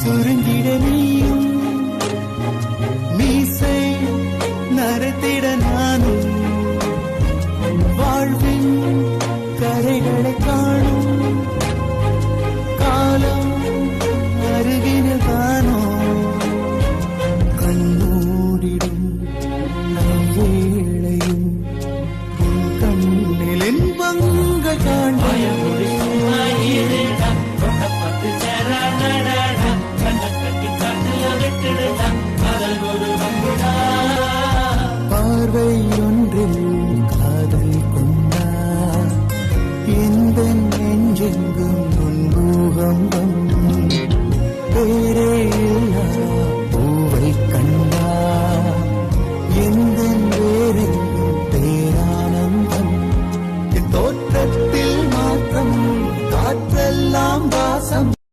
சுருங்கிட நீயும் மீசை நரைத்திட நானும் வாழ்வின் கரைகளை காணும் காலம் அருகினில் தானோ கண்ணூடிடும் வேளையும் கண்ணில் இன்பங்கள் காண்பயம் பார்வை ஒன்றில்